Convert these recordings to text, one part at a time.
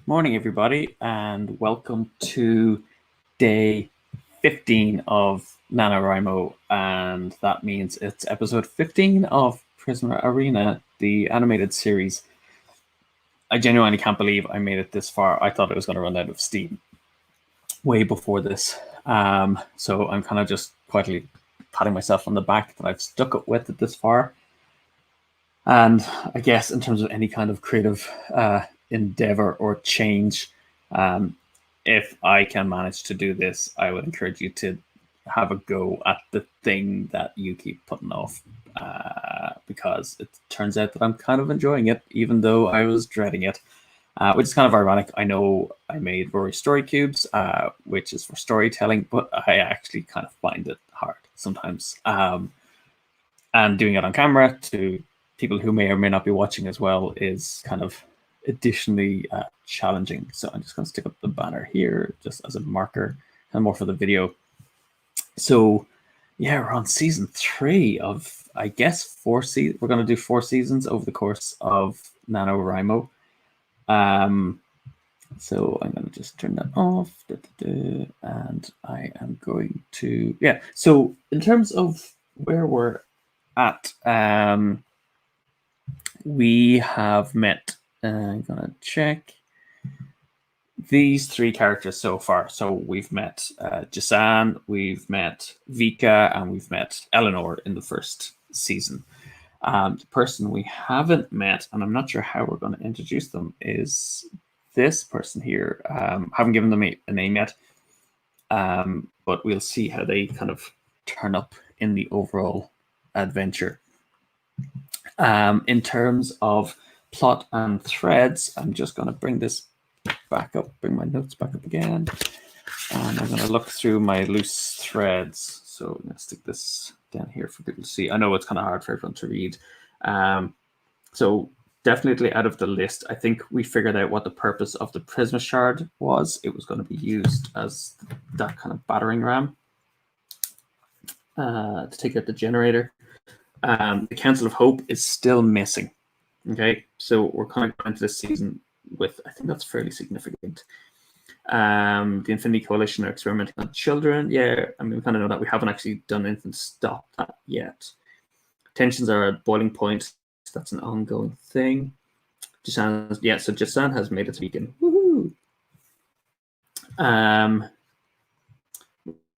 Morning, everybody, and welcome to day 15 of NaNoWriMo, and that means it's episode 15 of Prisma Arena, the animated series. I genuinely can't believe I made it this far. I thought it was going to run out of steam way before this. So I'm kind of just quietly patting myself on the back that I've stuck it with it this far. And I guess in terms of any kind of creative endeavor or change, if I can manage to do this, I would encourage you to have a go at the thing that you keep putting off, because it turns out that I'm kind of enjoying it, even though I was dreading it, which is kind of ironic. I know I made Rory story cubes, which is for storytelling, but I actually kind of find it hard sometimes. And doing it on camera to people who may or may not be watching as well is kind of additionally challenging. So I'm just going to stick up the banner here just as a marker and more for the video. So yeah, we're on season 3 of, I guess, 4 seasons. We're going to do 4 seasons over the course of NaNoWriMo. So I'm going to just turn that off. And I am going to, yeah. So in terms of where we're at, we have met, I'm gonna check these 3 characters so far. So we've met Jasan, we've met Vika, and we've met Eleanor in the first season. The person we haven't met, and I'm not sure how we're going to introduce them, is this person here. Haven't given them a name yet, but we'll see how they kind of turn up in the overall adventure. In terms of plot and threads, I'm just going to bring this back up, bring my notes back up again, and I'm going to look through my loose threads. So I'm going to stick this down here for people to see. I know it's kind of hard for everyone to read. So definitely out of the list, I think we figured out what the purpose of the Prisma shard was. It was going to be used as that kind of battering ram to take out the generator. The Council of Hope is still missing. Okay, so we're kind of going into this season with, I think that's fairly significant. The Infinity Coalition are experimenting on children. Yeah, I mean, we kind of know that. We haven't actually done anything to stop that yet. Tensions are at boiling point. That's an ongoing thing. Jasan, yeah, so Jasan has made its beacon. Woohoo!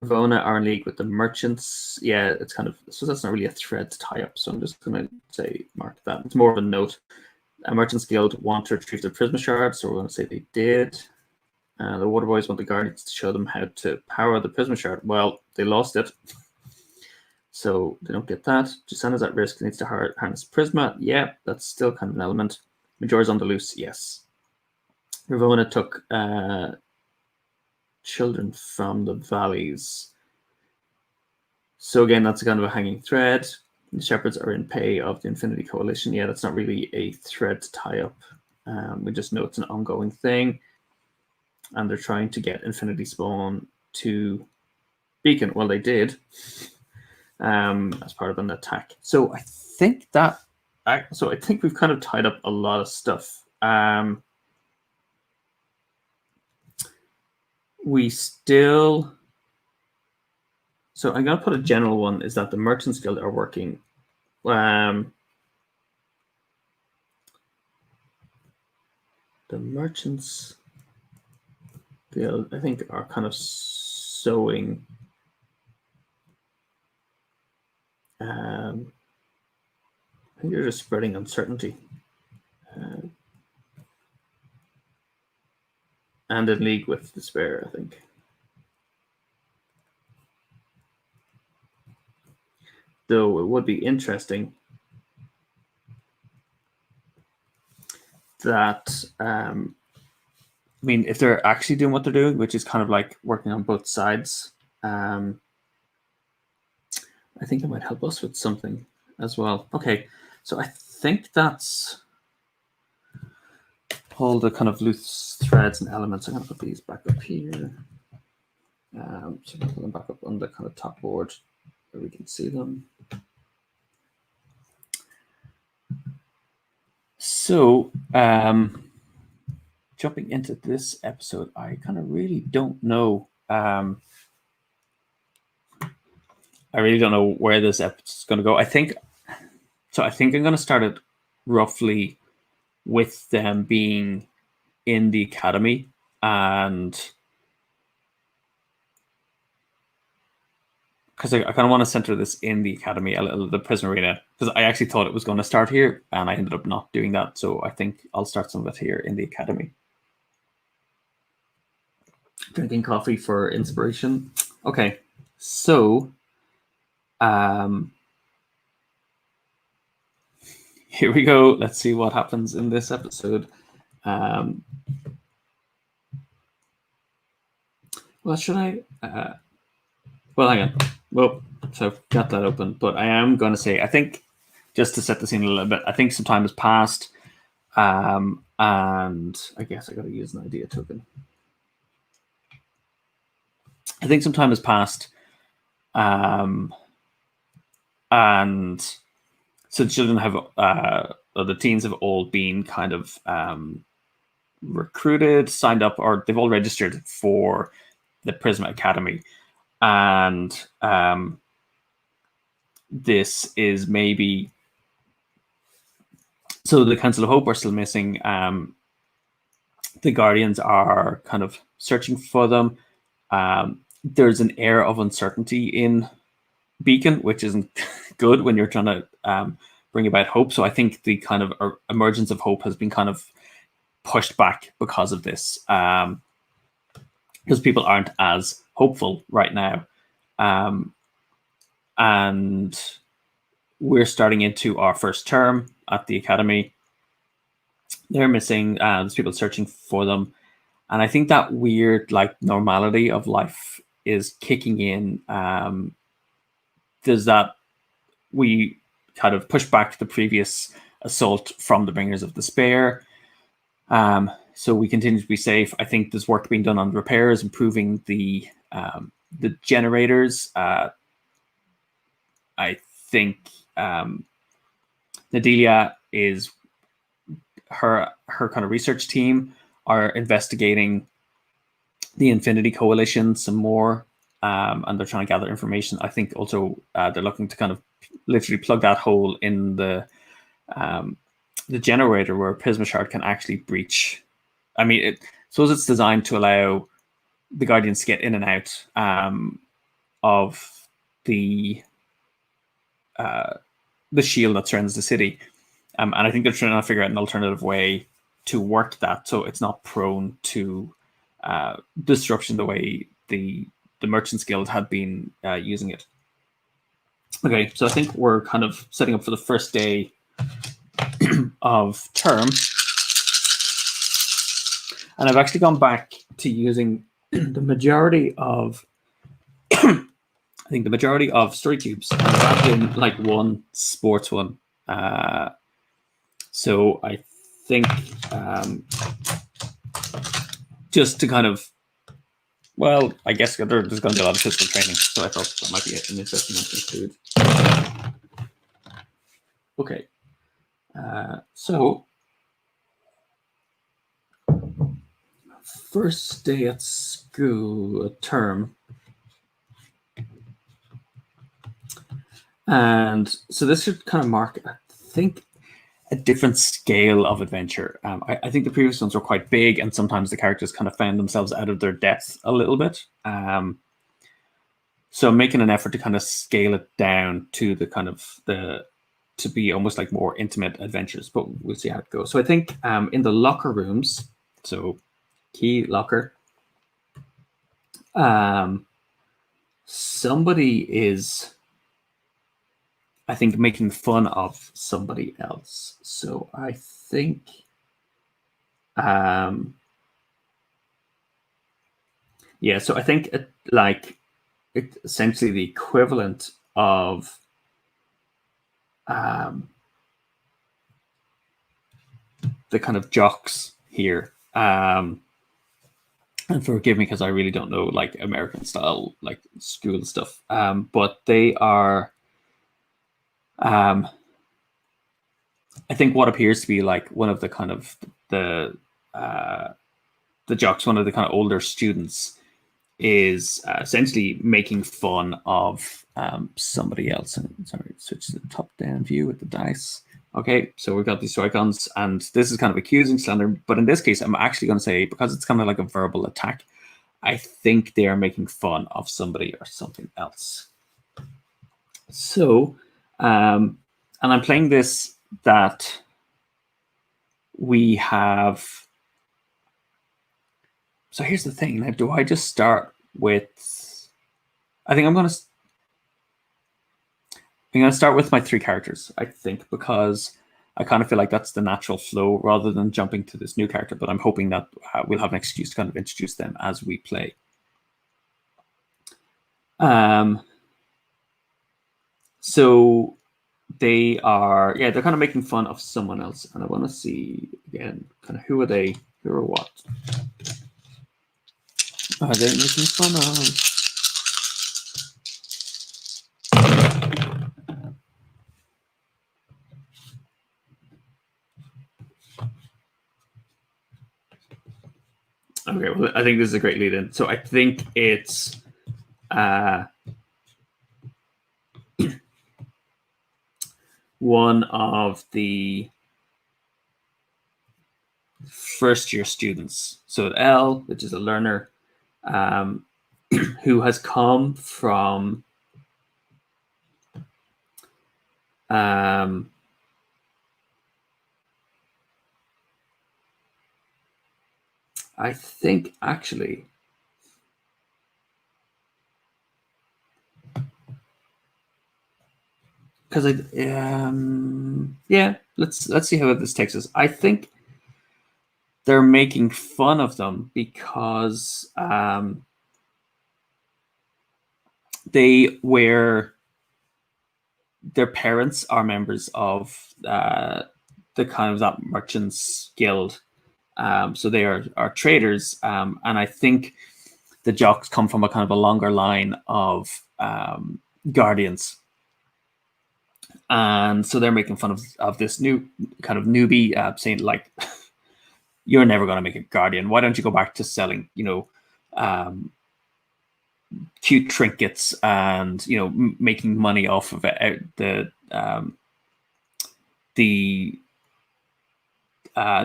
Ravona are in league with the merchants. Yeah, it's kind of, so that's not really a thread to tie up. So I'm just going to say, mark that. It's more of a note. Merchants Guild want to retrieve the Prisma shard, so we're going to say they did. The Water Boys want the Guardians to show them how to power the Prisma shard. Well, they lost it, so they don't get that. Jasana's at risk, needs to harness Prisma. Yeah, that's still kind of an element. Majora's on the loose, yes. Ravona took children from the valleys. So again, that's kind of a hanging thread. The shepherds are in pay of the Infinity Coalition. Yeah, that's not really a thread to tie up. We just know it's an ongoing thing. And they're trying to get Infinity Spawn to Beacon. Well, they did, as part of an attack. So I think we've kind of tied up a lot of stuff. We still, so I'm going to put a general one, is that the Merchants Guild are working. The Merchants Guild, I think, are kind of sowing I think they're just spreading uncertainty. And in league with despair, I think. Though it would be interesting that, I mean, if they're actually doing what they're doing, which is kind of like working on both sides, I think it might help us with something as well. Okay, so I think that's all the kind of loose threads and elements. I'm going to put these back up here. So I'm going to put them back up on the kind of top board where we can see them. So jumping into this episode, I kind of really don't know. I really don't know where this episode is going to go. I think I'm going to start it roughly with them being in the academy, and because I kind of want to center this in the academy, the Prisma Arena, because I actually thought it was going to start here, and I ended up not doing that. So I think I'll start some of it here in the academy. Drinking coffee for inspiration. Okay, so here we go. Let's see what happens in this episode. Well, should I? Well, hang on. Well, so I've got that open, but I am going to say, I think, just to set the scene a little bit, I think some time has passed, and I guess I got to use an idea token. I think some time has passed, and so the children have, or the teens have all been kind of recruited, signed up, or they've all registered for the Prisma Academy, and this is maybe, so the Council of Hope are still missing. The Guardians are kind of searching for them. There's an air of uncertainty in Beacon, which isn't good when you're trying to bring about hope. So I think the kind of emergence of hope has been kind of pushed back because of this, because people aren't as hopeful right now. And we're starting into our first term at the academy. They're missing. There's people searching for them, and I think that weird like normality of life is kicking in. There's that we kind of push back the previous assault from the Bringers of Despair. So we continue to be safe. I think there's work being done on repairs, improving the generators. I think Nadelia is her kind of research team are investigating the Infinity Coalition some more, and they're trying to gather information. I think also they're looking to kind of literally plug that hole in the generator where Prisma Shard can actually breach. I mean, suppose it's designed to allow the Guardians to get in and out of the shield that surrounds the city. And I think they're trying to figure out an alternative way to work that so it's not prone to disruption the way the Merchants Guild had been using it. Okay, so I think we're kind of setting up for the first day of term. And I've actually gone back to using the majority of I think the majority of story cubes rather than like one sports one. So I think just to kind of, well, I guess there's going to be a lot of physical training, so I thought that might be an interesting one to include. Okay, so first day at school, a term. And so this should kind of mark, I think, a different scale of adventure. I think the previous ones were quite big, and sometimes the characters kind of found themselves out of their depth a little bit. So I'm making an effort to kind of scale it down to the kind of to be almost like more intimate adventures, but we'll see how it goes. So I think in the locker rooms, so key locker, somebody is, I think, making fun of somebody else. So I think yeah, so I think it's essentially the equivalent of the kind of jocks here. And forgive me because I really don't know like American style like school stuff. But they are I think what appears to be like one of the kind of the the jocks, one of the kind of older students, is essentially making fun of somebody else. And sorry, switch to the top-down view with the dice. Okay, so we've got these two icons, and this is kind of accusing, slander. But in this case, I'm actually going to say, because it's kind of like a verbal attack, I think they are making fun of somebody or something else. So, and I'm playing this that we have. So here's the thing. Now, do I just start with? I think I'm going to start with my 3 characters, I think, because I kind of feel like that's the natural flow rather than jumping to this new character. But I'm hoping that we'll have an excuse to kind of introduce them as we play. So they are, they're kind of making fun of someone else. And I want to see, again, kind of who are they, who are what? Are they making fun of? Okay, well, I think this is a great lead-in. So I think it's one of the first-year students. So L, which is a learner, who has come from I think actually because let's see how this takes us. I think they're making fun of them because their parents are members of the kind of that merchants guild. So they are traders, and I think the jocks come from a kind of a longer line of guardians, and so they're making fun of this new kind of newbie, saying like, "You're never going to make a guardian. Why don't you go back to selling, cute trinkets and making money off of it, the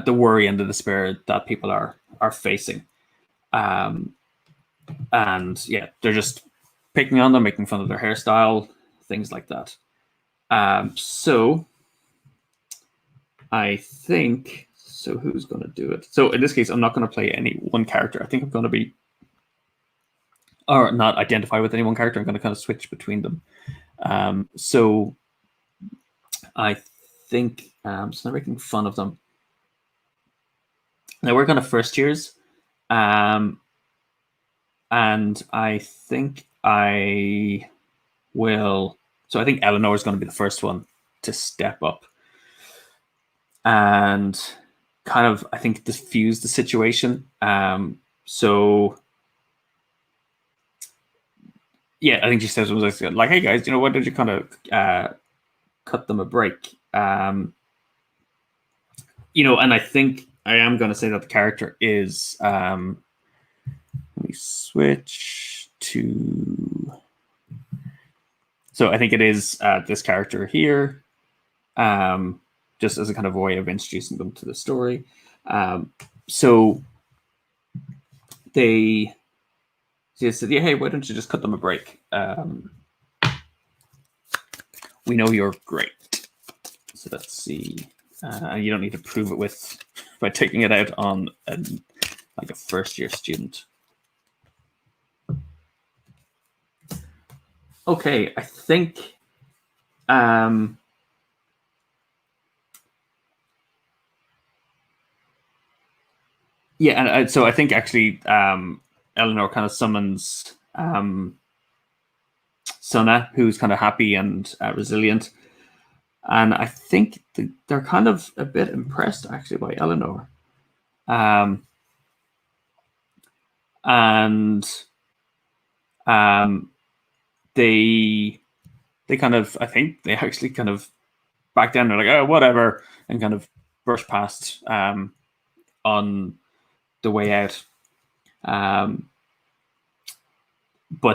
worry and the despair that people are facing." And they're just picking on them, making fun of their hairstyle, things like that. So I think, so who's going to do it? So in this case, I'm not going to play any one character. I think I'm going to be, or not identify with any one character. I'm going to kind of switch between them. So I think, so they're making fun of them. Now we're kind of first years. And I think I will. So I think Eleanor is going to be the first one to step up and kind of, I think, diffuse the situation. So I think she says, like, "Hey guys, why don't you kind of cut them a break?" And I think I am going to say that the character is. Let me switch to. So I think it is this character here, just as a kind of way of introducing them to the story. So they said, "Hey, why don't you just cut them a break? We know you're great." So let's see. You don't need to prove it by taking it out on like a first-year student. Okay, I think and so I think actually Eleanor kind of summons Sona, who's kind of happy and resilient, and I think they're kind of a bit impressed actually by Eleanor, and they kind of, I think they actually kind of back down. They're like, "Oh, whatever," and kind of brush past on the way out. But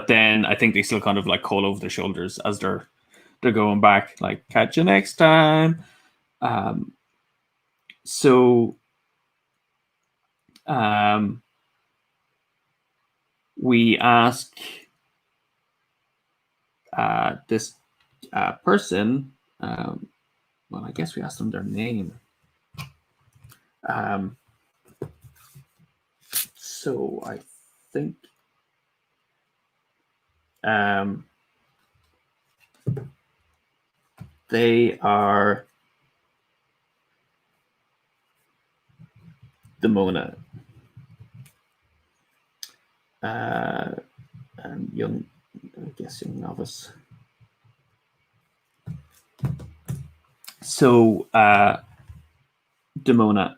then I think they still kind of like call over their shoulders as they're going back, like catch you next time. So we ask this person. Well, I guess we asked them their name. So I think they are Demona and young novice. So Demona,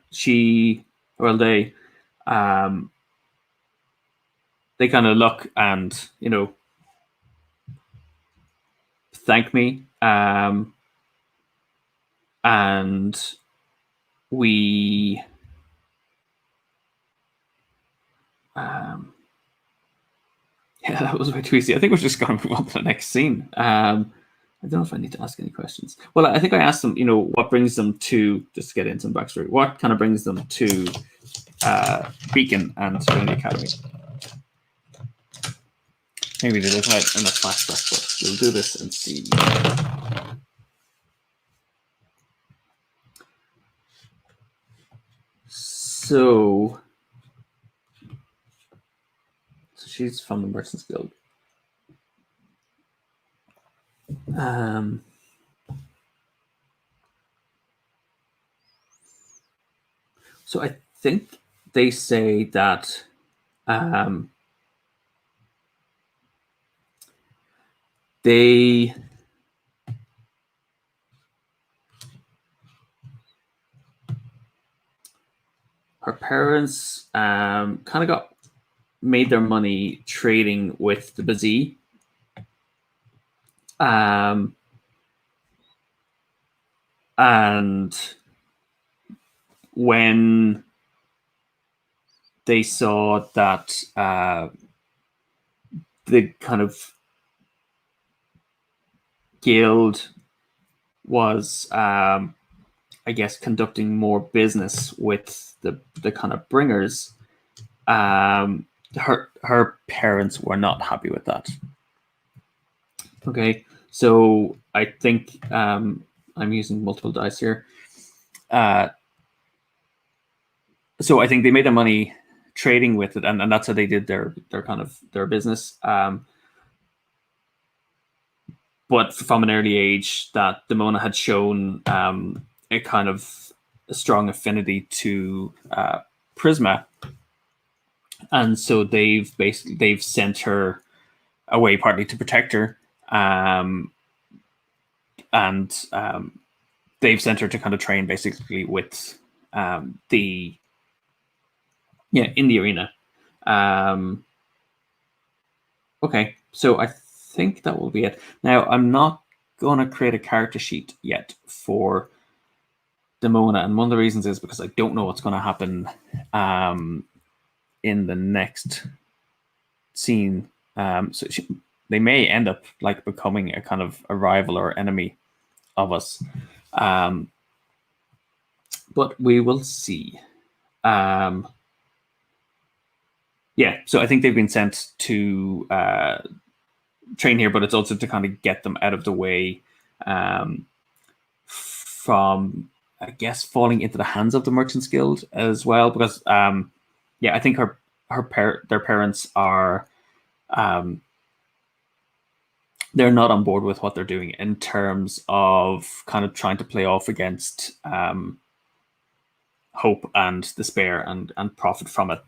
they kind of look and thank me, and we yeah, that was way too easy. I think we're just going to move on to the next scene. I don't know if I need to ask any questions. Well, I think I asked them, what brings them to, just to get into some backstory, what kind of brings them to Beacon and Trinity Academy? Maybe they look like in a flashback, but we'll do this and see. So she's from the Merchants Guild. So I think they say that her parents kind of made their money trading with the Bazee. And when they saw that the kind of guild was, I guess, conducting more business with the kind of bringers, her parents were not happy with that. Okay, so I think I'm using multiple dice here. So I think they made their money trading with it, and that's how they did their kind of their business. But from an early age, that Demona had shown a kind of a strong affinity to Prisma, and so they've sent her away partly to protect her, and they've sent her to kind of train basically with in the arena. Okay, so I think that will be it. Now, I'm not going to create a character sheet yet for Demona, and one of the reasons is because I don't know what's going to happen in the next scene. So they may end up like becoming a kind of a rival or enemy of us, but we will see. Yeah, so I think they've been sent to train here, but it's also to kind of get them out of the way from, I guess, falling into the hands of the Merchants Guild as well. Because I think their parents are they're not on board with what they're doing in terms of kind of trying to play off against hope and despair and profit from it.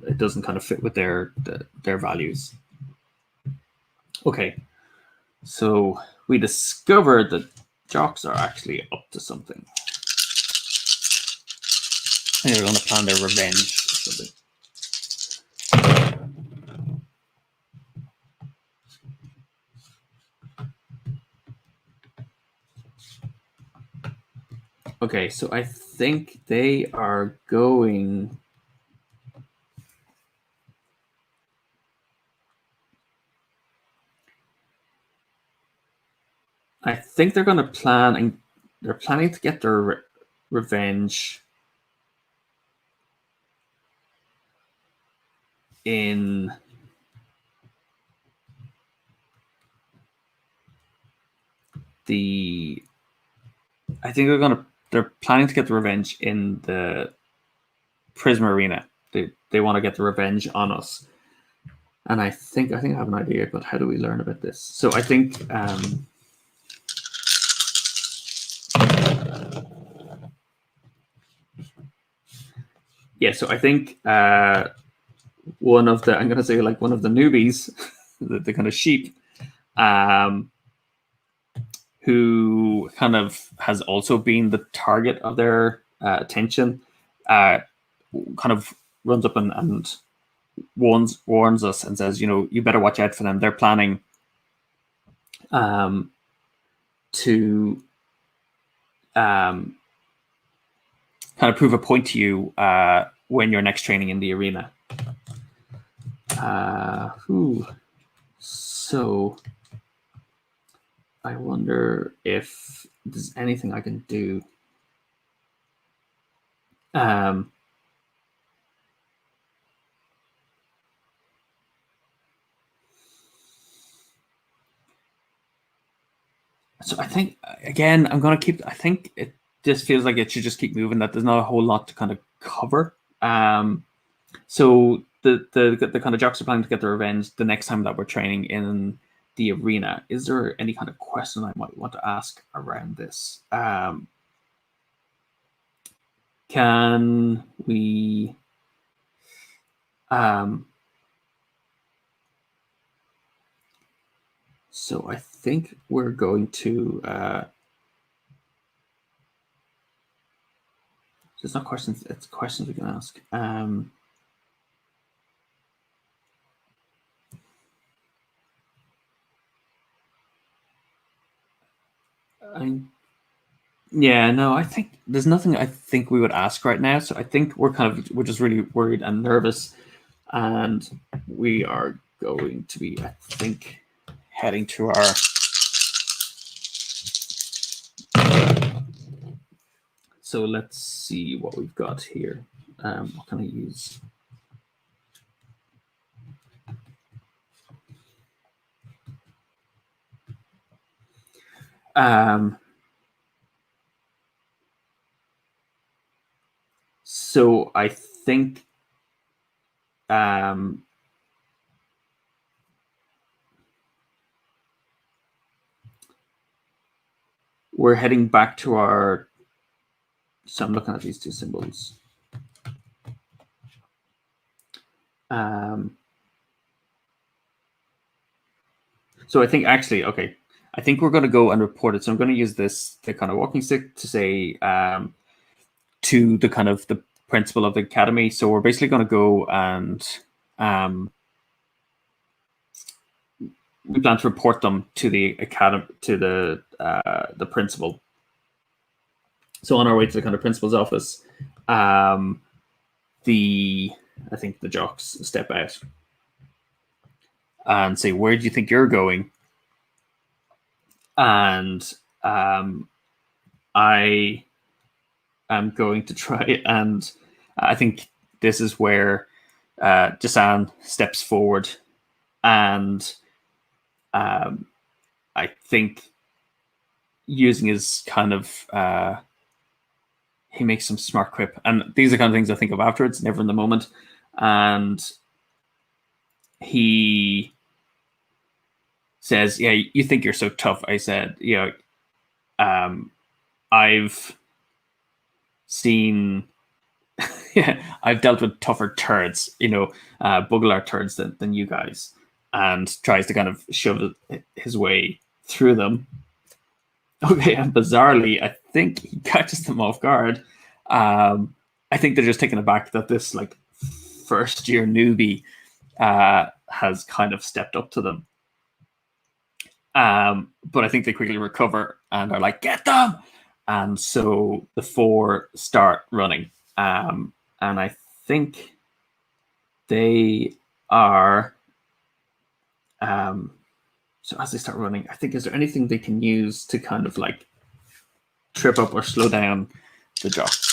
It doesn't kind of fit with their values. Okay, so we discovered that jocks are actually up to something. They're going to plan their revenge or something. Okay, so I think they are going I think they're going to plan, and they're planning to get their revenge in the. I think they're planning to get the revenge in the Prisma Arena. They want to get the revenge on us. And I think I have an idea, but how do we learn about this? So I think so I think one of the newbies, the kind of sheep, who kind of has also been the target of their attention, kind of runs up and warns us and says, you better watch out for them. They're planning to kind of prove a point to you when you're next training in the arena. So I wonder if there's anything I can do. So I think, again, I'm going to keep. I think it just feels like it should just keep moving. That there's not a whole lot to kind of cover. So the kind of jocks are planning to get their revenge the next time that we're training in the arena. Is there any kind of question I might want to ask around this? Can we? So I think we're going to. It's not questions. It's questions we can ask. I think there's nothing I think we would ask right now. So I think we're just really worried and nervous, and we are going to be, I think, heading to our. So let's see what we've got here. What can I use? So I think we're heading back to our. So I'm looking at these two symbols. So I think actually, okay, I think we're going to go and report it. So I'm going to use the kind of walking stick to say to the kind of the principal of the academy. So we're basically going to go and we plan to report them to the academy, to the principal. So on our way to the kind of principal's office, I think the jocks step out and say, "Where do you think you're going?" And I am going to try, and I think this is where Jasan steps forward, and I think using his kind of he makes some smart quip, and these are kind of things I think of afterwards, never in the moment. And he says, "Yeah, you think you're so tough." I said, I've seen, I've dealt with tougher turds, bugler turds than you guys," and tries to kind of shove his way through them. Okay, and bizarrely, I think he catches them off guard. I think they're just taken aback that this first year newbie has kind of stepped up to them. But I think they quickly recover and are like, "Get them!" And so the four start running. And I think they are So as they start running, I think, is there anything they can use to kind of like trip up or slow down the jocks?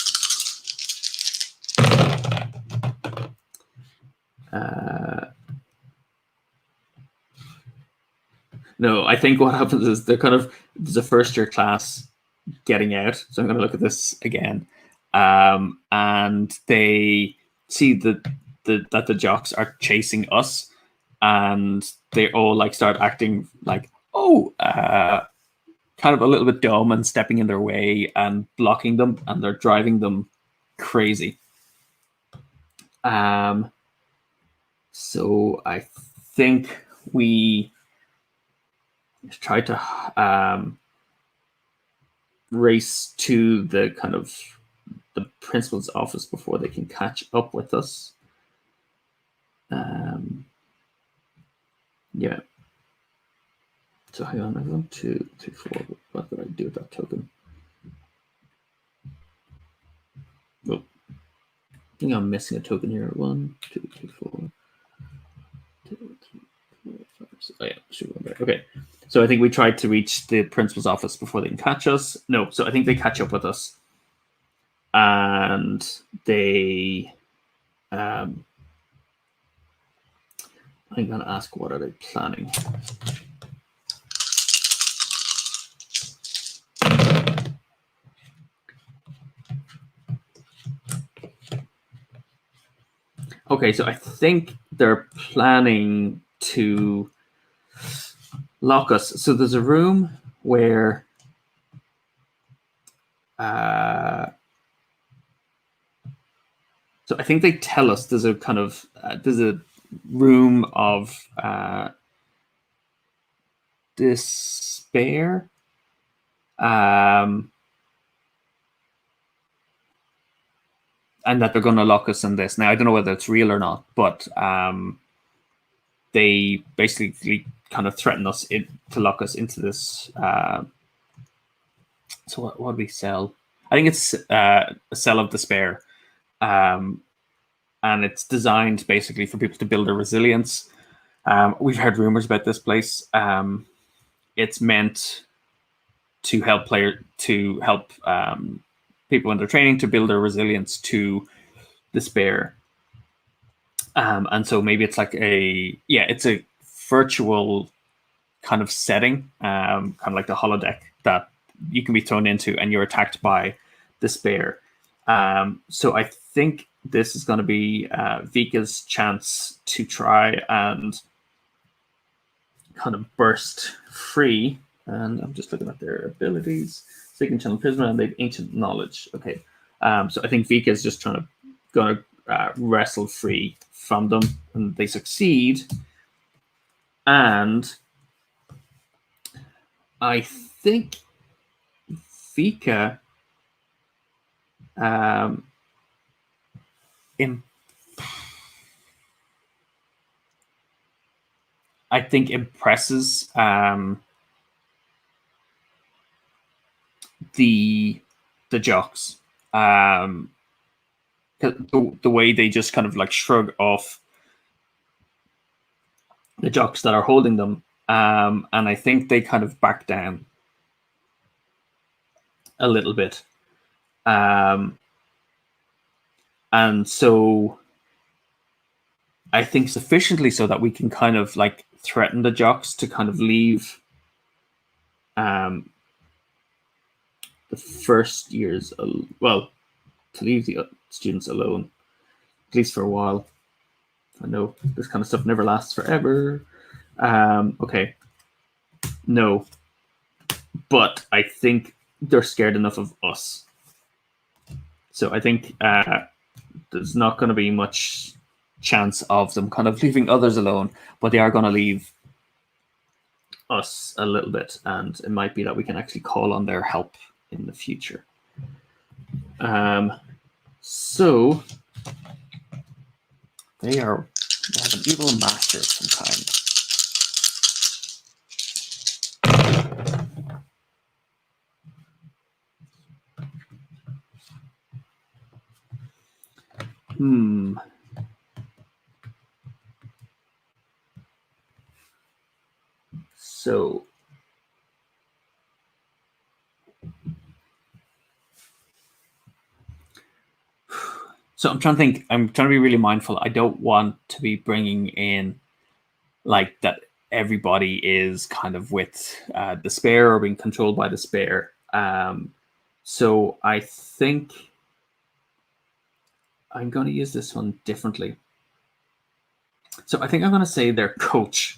No, I think what happens is they're kind of, there's a first year class getting out. So I'm going to look at this again. And they see that the jocks are chasing us, and they all like start acting like, kind of a little bit dumb and stepping in their way and blocking them, and they're driving them crazy. So I think we try to race to the kind of the principal's office before they can catch up with us. Yeah. So hang on, 1, 2, 3, 4. What did I do with that token? Oh, I think I'm missing a token here. 1, 2, 3, 4. 2, 3, 4, 5, 6. Oh yeah, should go there. Okay. So I think we tried to reach the principal's office before they can catch us. No, so I think they catch up with us, and they. I'm gonna ask, what are they planning? Okay, so I think they're planning to lock us. So there's a room where so I think they tell us there's a kind of there's a room of despair. And that they're going to lock us in this. Now, I don't know whether it's real or not, but they basically kind of threaten us to lock us into this. So what do we sell? I think it's a cell of despair. And it's designed basically for people to build their resilience. We've heard rumors about this place. It's meant to help people in their training to build their resilience to despair. And so maybe it's like it's a virtual kind of setting, kind of like the holodeck that you can be thrown into, and you're attacked by despair. So I think this is going to be Vika's chance to try and kind of burst free. And I'm just looking at their abilities. So they can channel Prisma, and they have ancient knowledge. Okay. So I think Vika is just going to wrestle free from them, and they succeed. And I think Vika impresses the jocks. The way they just kind of like shrug off the jocks that are holding them, and I think they kind of back down a little bit, and so I think sufficiently so that we can kind of like threaten the jocks to kind of leave the first years, to leave the students alone, at least for a while. I know this kind of stuff never lasts forever. Okay. No. But I think they're scared enough of us. So I think there's not going to be much chance of them kind of leaving others alone, but they are going to leave us a little bit, and it might be that we can actually call on their help in the future. So they have an evil master of some kind. So I'm trying to think. I'm trying to be really mindful. I don't want to be bringing in like that everybody is kind of with despair or being controlled by despair. So I think I'm going to use this one differently. So I think I'm going to say their coach.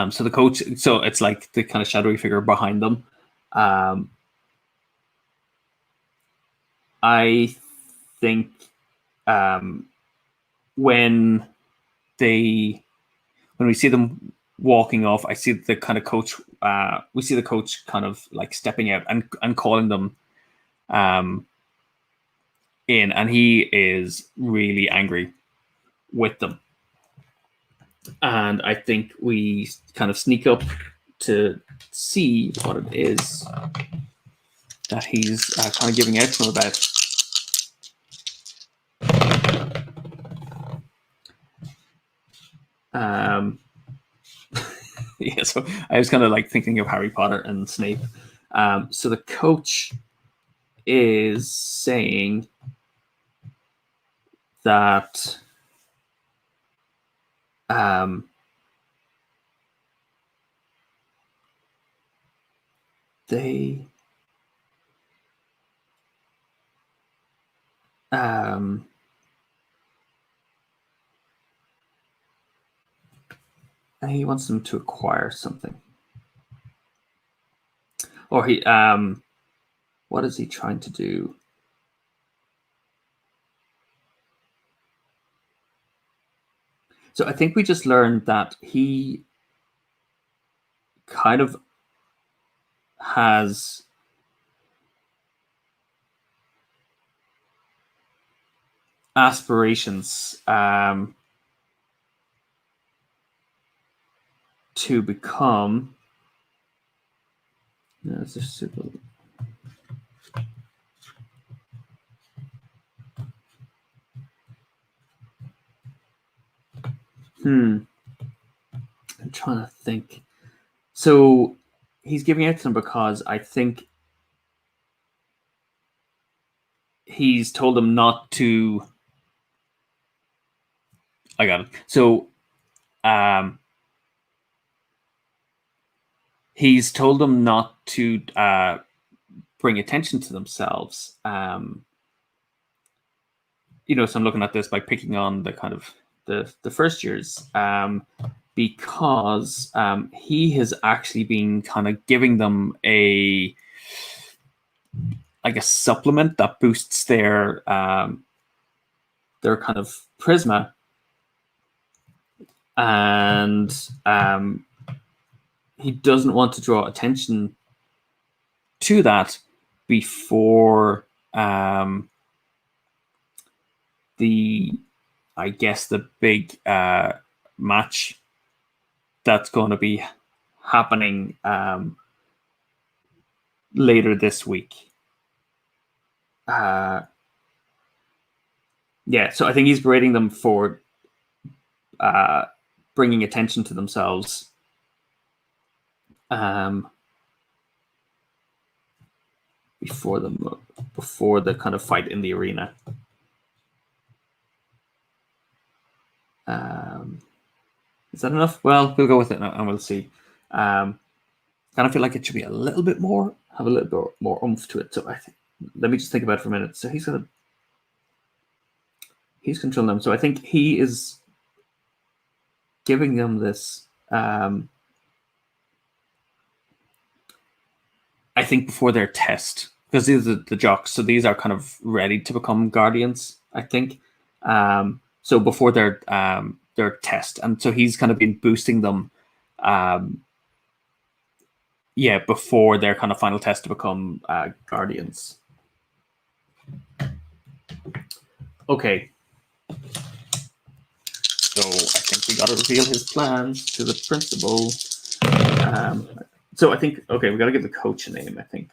So the coach, so it's like the kind of shadowy figure behind them. I think when we see them walking off, I see the kind of coach. We see the coach kind of like stepping out and calling them in, and he is really angry with them. And I think we kind of sneak up to see what it is that he's kind of giving out to them about. Yeah, so I was kind of like thinking of Harry Potter and Snape. So the coach is saying that they he wants them to acquire something, or he what is he trying to do? So I think we just learned that he kind of has aspirations to become. That's a super. I'm trying to think. So he's giving it to them because I think he's told them not to. I got it. So he's told them not to bring attention to themselves. So I'm looking at this by picking on the kind of the first years, because he has actually been kind of giving them a supplement that boosts their kind of Prisma, and he doesn't want to draw attention to that before the big match that's going to be happening later this week. So I think he's berating them for bringing attention to themselves. Before the kind of fight in the arena. Is that enough? Well, we'll go with it and we'll see. Kind of feel like it should be a little bit more, have a little bit more oomph to it. So let me just think about it for a minute. So he's controlling them. So I think he is giving them this. I think before their test, because these are the jocks, so these are kind of ready to become guardians, I think. So before their test, and so he's kind of been boosting them, before their kind of final test to become guardians. Okay. So I think we got to reveal his plans to the principal. So I think, okay, we got to give the coach a name, I think.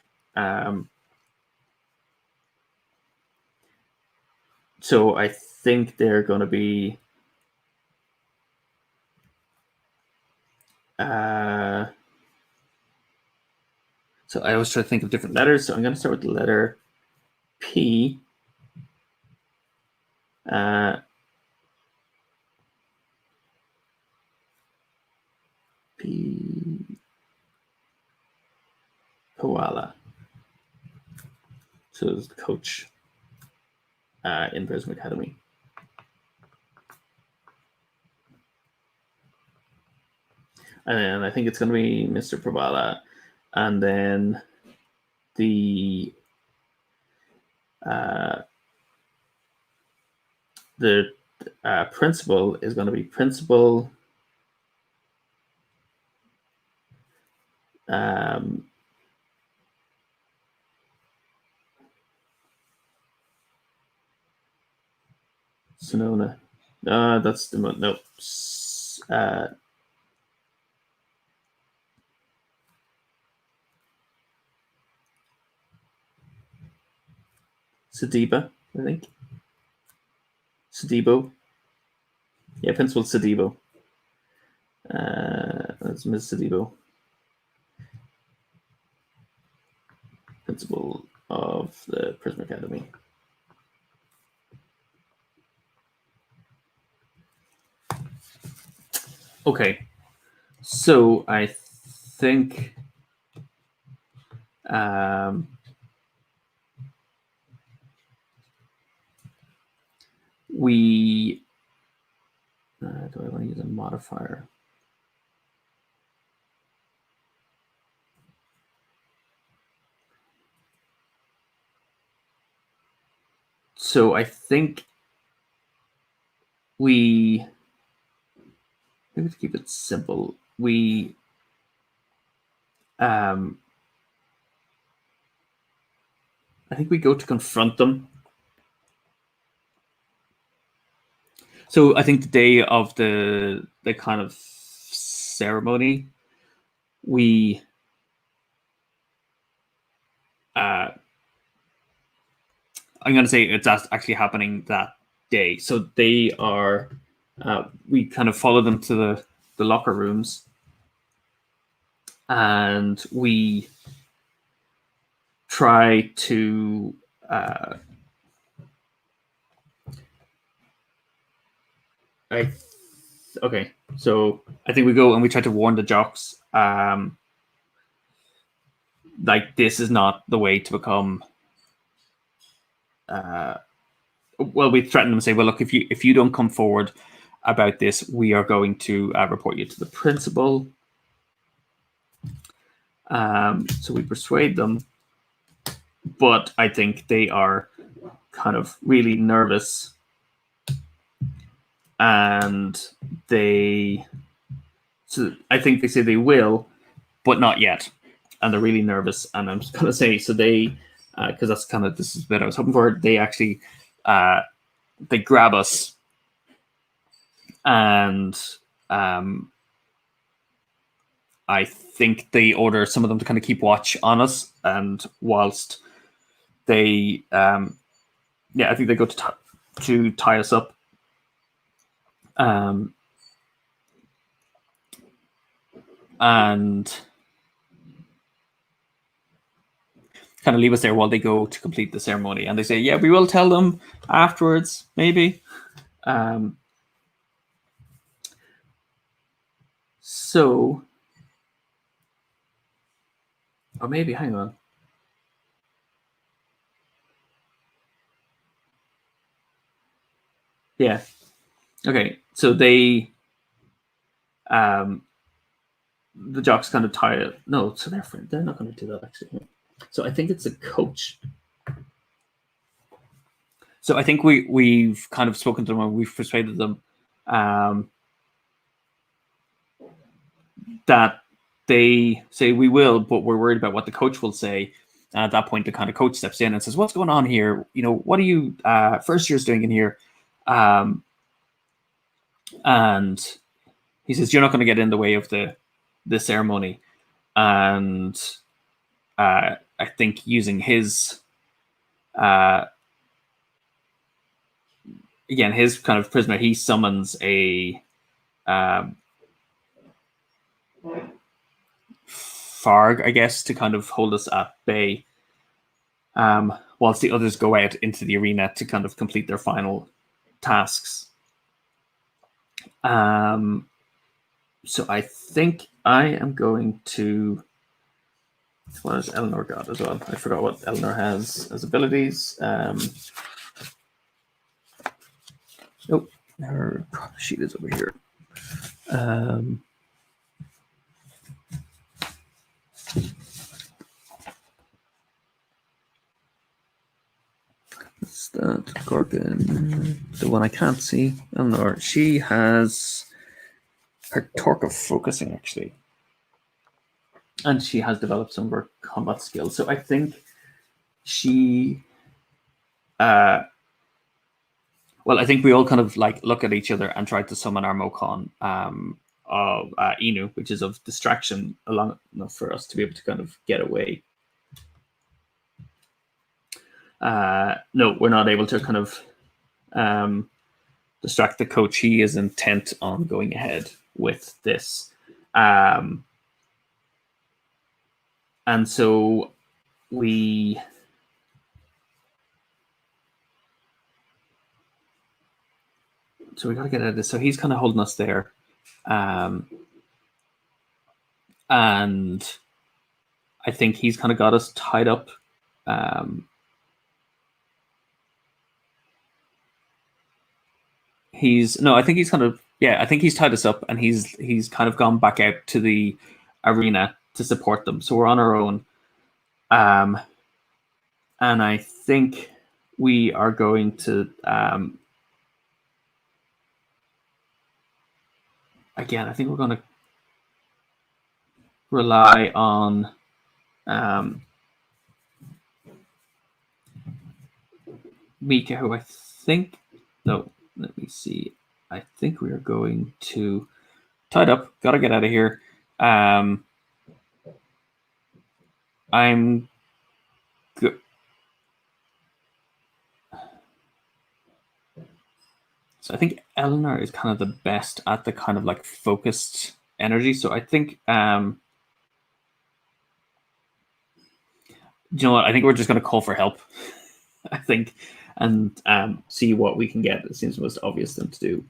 So I think they're going to be So I always try to think of different letters. So I'm going to start with the letter P. P. Koala. So it's the coach in Prisma Academy. And then I think it's going to be Mr. Pravala. And then the principal is going to be Principal Sonona. That's the no. Sadiba, I think. Sadibo. Yeah, Principal Sadibo. That's Ms. Sadibo. Principal of the Prisma Academy. Okay, so I think we do I want to use a modifier? So I think we maybe to keep it simple, we I think we go to confront them. So I think the day of the kind of ceremony, we I'm going to say it's actually happening that day. So they are, we kind of follow them to the locker rooms, and we try to okay, so I think we go and we try to warn the jocks, like this is not the way to become. Well, we threaten them and say, well, look, if you don't come forward about this, we are going to report you to the principal. So we persuade them, but I think they are kind of really nervous, and so I think they say they will, but not yet, and they're really nervous. And I'm just gonna say, so they, because that's kind of this is what I was hoping for. They actually, they grab us, and I think they order some of them to kind of keep watch on us, and whilst they, I think they go to tie us up. And kind of leave us there while they go to complete the ceremony. And they say, yeah, we will tell them afterwards, maybe. So, or maybe, hang on. Yeah. Okay. So they, the jocks kind of tie it. No, so they're not going to do that actually. So I think it's a coach. So I think we've kind of spoken to them and we've persuaded them that they say we will, but we're worried about what the coach will say. And at that point, the kind of coach steps in and says, "What's going on here? You know, what are you first years doing in here?" And he says, "You're not going to get in the way of the ceremony." And I think using his again his kind of prisoner, he summons a Farg, I guess, to kind of hold us at bay, whilst the others go out into the arena to kind of complete their final tasks. So I think I am going to. What has Eleanor got as well? I forgot what Eleanor has as abilities. Oh, her sheet is over here. What's that? Gorgon, the one I can't see. Eleanor, she has her torque of focusing actually, and she has developed some of her combat skills. So I think she. Well, I think we all kind of like look at each other and try to summon our Mokon of Inu, which is of distraction long enough for us to be able to kind of get away. No, we're not able to kind of distract the coach. He is intent on going ahead with this. And so we got to get out of this. So he's kind of holding us there. And I think he's kind of got us tied up. I think he's kind of, I think he's tied us up, and he's kind of gone back out to the arena to support them. So we're on our own. And I think we are going to, again, I think we're going to rely on Mika, who I think, no, let me see. I think we are going to tied up. Got to get out of here. I'm good. So I think Eleanor is kind of the best at the kind of like focused energy. So I think, you know what? I think we're just going to call for help. I think, and see what we can get. It seems the most obvious thing to do.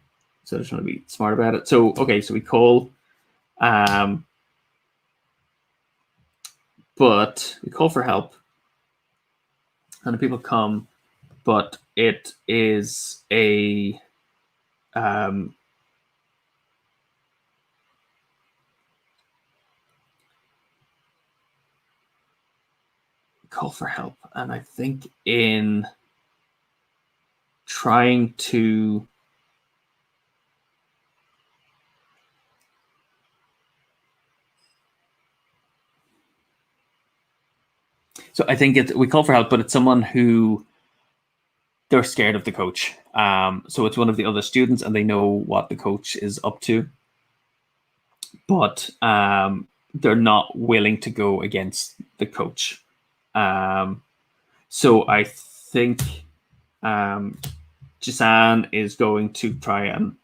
So I'm trying to be smart about it. So okay, so we call, but we call for help, and the people come, but it is a call for help, and I think in trying to so I think we call for help, but it's someone who they're scared of the coach. So it's one of the other students, and they know what the coach is up to, but they're not willing to go against the coach. So I think Jisan is going to try and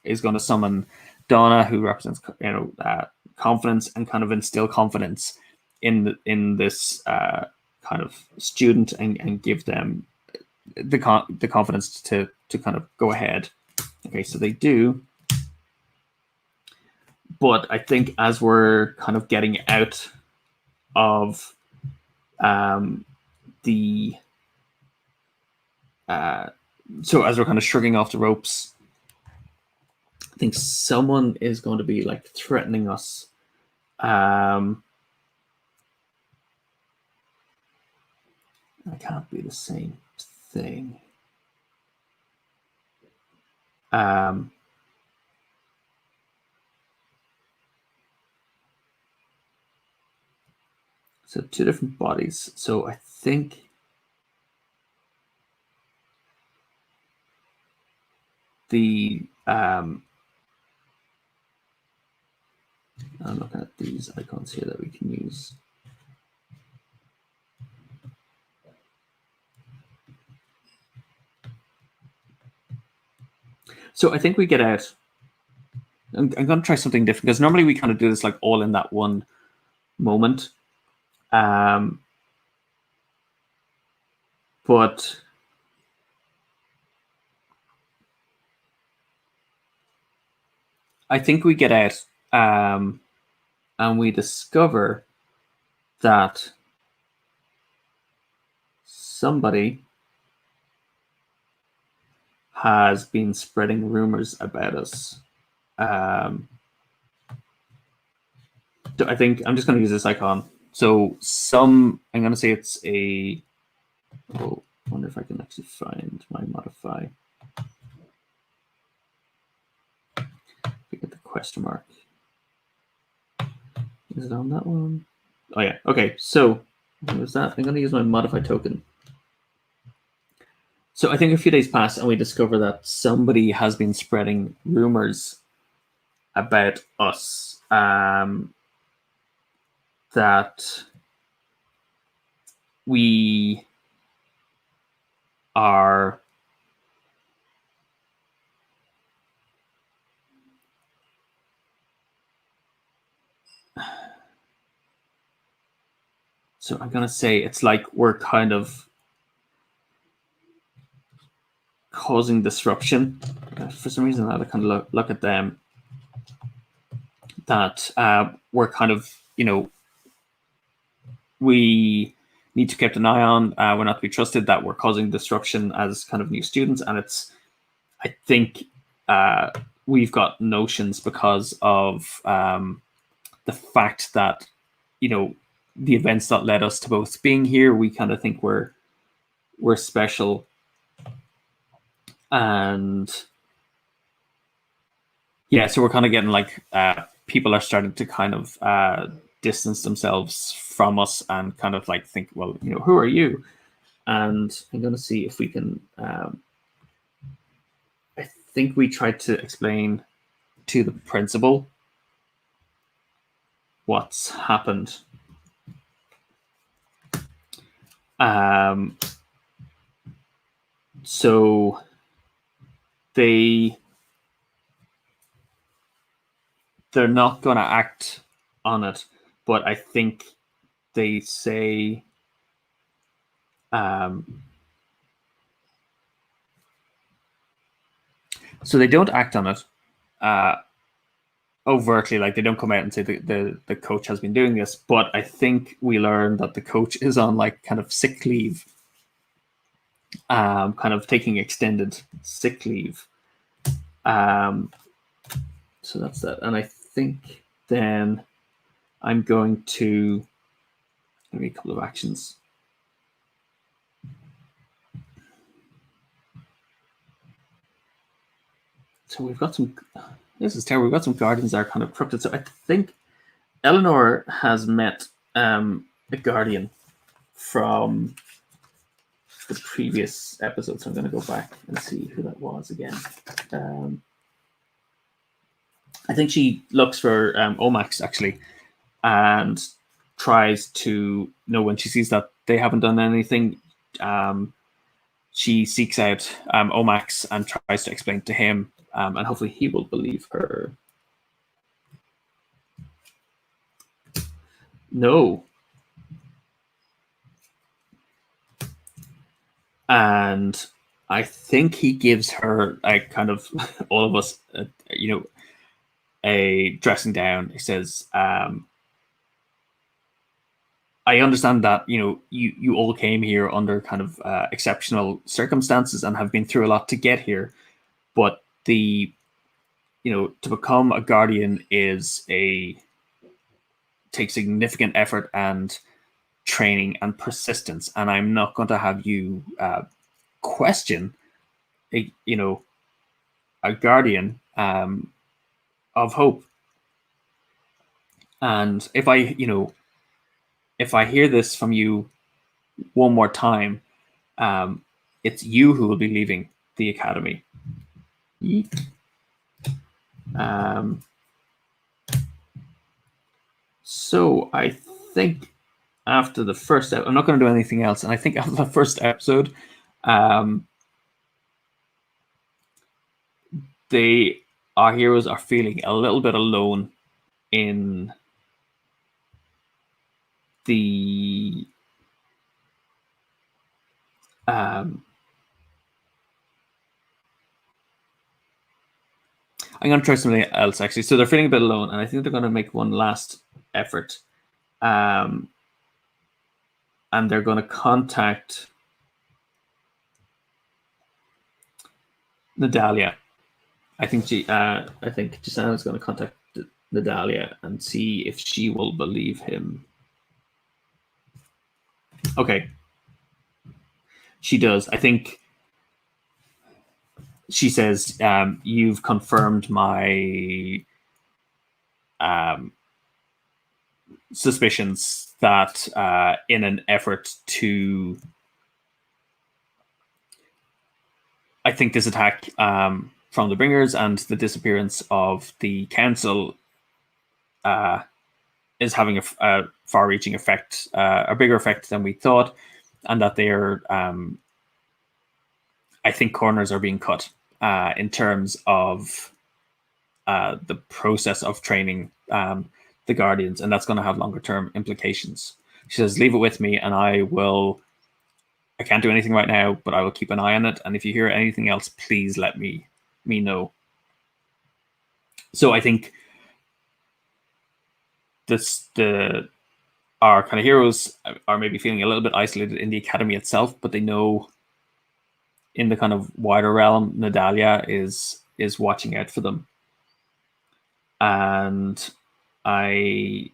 is going to summon Donna, who represents confidence, and kind of instill confidence in this kind of student, and give them the confidence to kind of go ahead. Okay, so they do. But I think as we're kind of getting out of the so as we're kind of shrugging off the ropes, I think someone is going to be like threatening us. It can't be the same thing. So two different bodies. So I think the I'm looking at these icons here that we can use. So I think we get out. I'm going to try something different, because normally we kind of do this like all in that one moment. But I think we get out and we discover that somebody has been spreading rumors about us. I think I'm just going to use this icon. So I'm going to say it's a, oh, I wonder if I can actually find my modify. We get the question mark. Is it on that one? Oh yeah, okay, so what was that? I'm going to use my modify token. So I think a few days pass and we discover that somebody has been spreading rumors about us, that we are so I'm going to say it's like we're kind of causing disruption. For some reason, I kind of look at them, that we're kind of, we need to keep an eye on. We're not to be trusted, that we're causing disruption as kind of new students. And I think we've got notions because of the fact that, the events that led us to both being here, we kind of think we're special. And yeah, so we're kind of getting like people are starting to kind of distance themselves from us and kind of like think, well, who are you? And I'm going to see if we can. I think we tried to explain to the principal what's happened. So they're not going to act on it, but I think they say so they don't act on it overtly, like they don't come out and say the coach has been doing this, but I think we learn that the coach is on like kind of sick leave, kind of taking extended sick leave. So that's that. And I think then I'm going to give me a couple of actions. So we've got some, this is terrible, we've got some guardians that are kind of crooked. So I think Eleanor has met a guardian from the previous episode. So I'm going to go back and see who that was again. I think she looks for Omax actually, and tries to know when she sees that they haven't done anything. She seeks out Omax and tries to explain to him, and hopefully he will believe her. No. And I think he gives her like kind of all of us, a dressing down. He says, I understand that you all came here under kind of exceptional circumstances and have been through a lot to get here, but to become a guardian takes significant effort and training and persistence, and I'm not going to have you question a guardian of hope. And if I hear this from you one more time, it's you who will be leaving the academy. So I think after the first episode, I'm not going to do anything else, and I think after the first episode, they our heroes are feeling a little bit alone in the I'm going to try something else, actually. So they're feeling a bit alone, and I think they're going to make one last effort. And they're going to contact Nadalia. I think Gisana's going to contact Nadalia and see if she will believe him. Okay. She does. I think she says, you've confirmed my suspicions that in an effort to, I think this attack from the Bringers and the disappearance of the council is having a far-reaching effect, a bigger effect than we thought, and that they're, I think corners are being cut in terms of the process of training the Guardians, and that's going to have longer-term implications. She says, leave it with me, and I can't do anything right now, but I will keep an eye on it, and if you hear anything else, please let me know. So I think our kind of heroes are maybe feeling a little bit isolated in the academy itself, but they know in the kind of wider realm, Nadalia is watching out for them. And I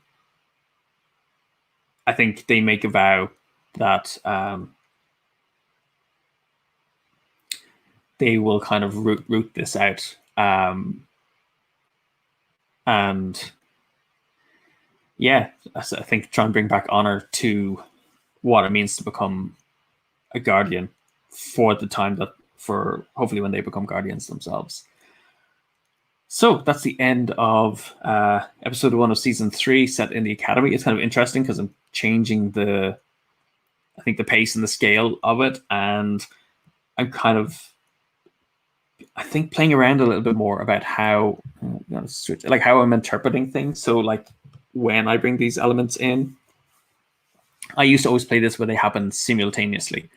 think they make a vow that they will kind of root this out. And yeah, I think try and bring back honor to what it means to become a guardian for the time for hopefully when they become guardians themselves. So that's the end of episode 1 of season 3, set in the academy. It's kind of interesting because I'm changing the pace and the scale of it, and I'm kind of, I think, playing around a little bit more about how how I'm interpreting things. So like when I bring these elements in, I used to always play this where they happen simultaneously,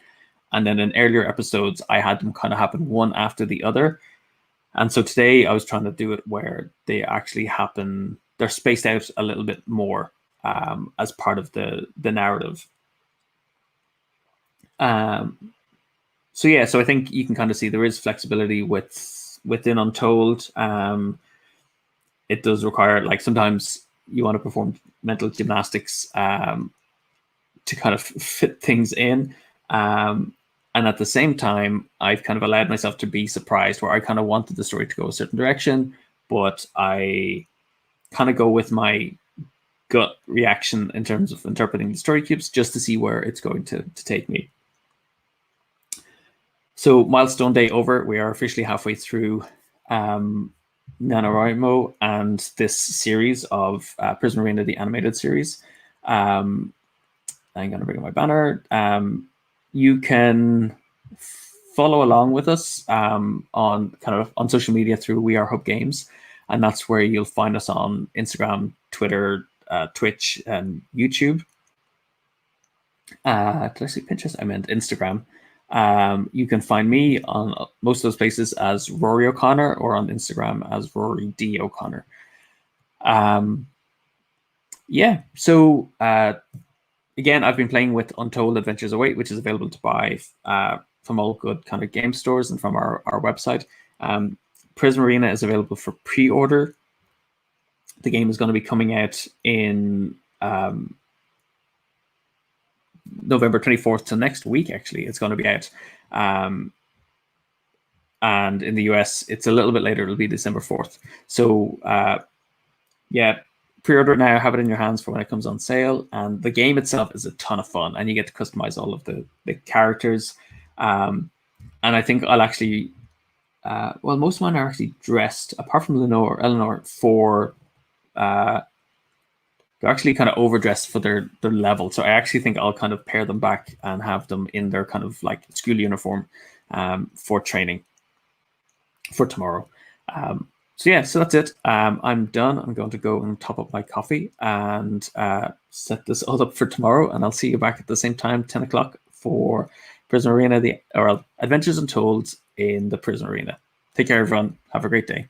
and then in earlier episodes I had them kind of happen one after the other. And so today I was trying to do it where they actually happen, they're spaced out a little bit more as part of the narrative. So yeah, so I think you can kind of see there is flexibility within Untold. It does require, like, sometimes you want to perform mental gymnastics to kind of fit things in. And at the same time, I've kind of allowed myself to be surprised, where I kind of wanted the story to go a certain direction, but I kind of go with my gut reaction in terms of interpreting the story cubes just to see where it's going to take me. So milestone day over. We are officially halfway through NaNoWriMo and this series of Prisma Arena, the animated series. I'm going to bring up my banner. You can follow along with us on social media through We Are Hub Games, and that's where you'll find us on Instagram, Twitter, Twitch, and YouTube. Did I say Pinterest? I meant Instagram. You can find me on most of those places as Rory O'Connor, or on Instagram as Rory D. O'Connor. Yeah, so again, I've been playing with Untold Adventures Await, which is available to buy from all good kind of game stores and from our website. Prisma Arena is available for pre-order. The game is going to be coming out in November 24th, so next week, actually, it's going to be out. And in the US, it's a little bit later. It'll be December 4th. So yeah, pre-order it now, have it in your hands for when it comes on sale. And the game itself is a ton of fun, and you get to customize all of the characters. And I think I'll actually, well, most of mine are actually dressed, apart from Eleanor, for, they're actually kind of overdressed for their level. So I actually think I'll kind of pair them back and have them in their kind of like school uniform for training for tomorrow. So yeah, so that's it. I'm done. I'm going to go and top up my coffee and set this all up for tomorrow. And I'll see you back at the same time, 10 o'clock for Prisma Arena, or Adventures Untold in the Prisma Arena. Take care, everyone. Have a great day.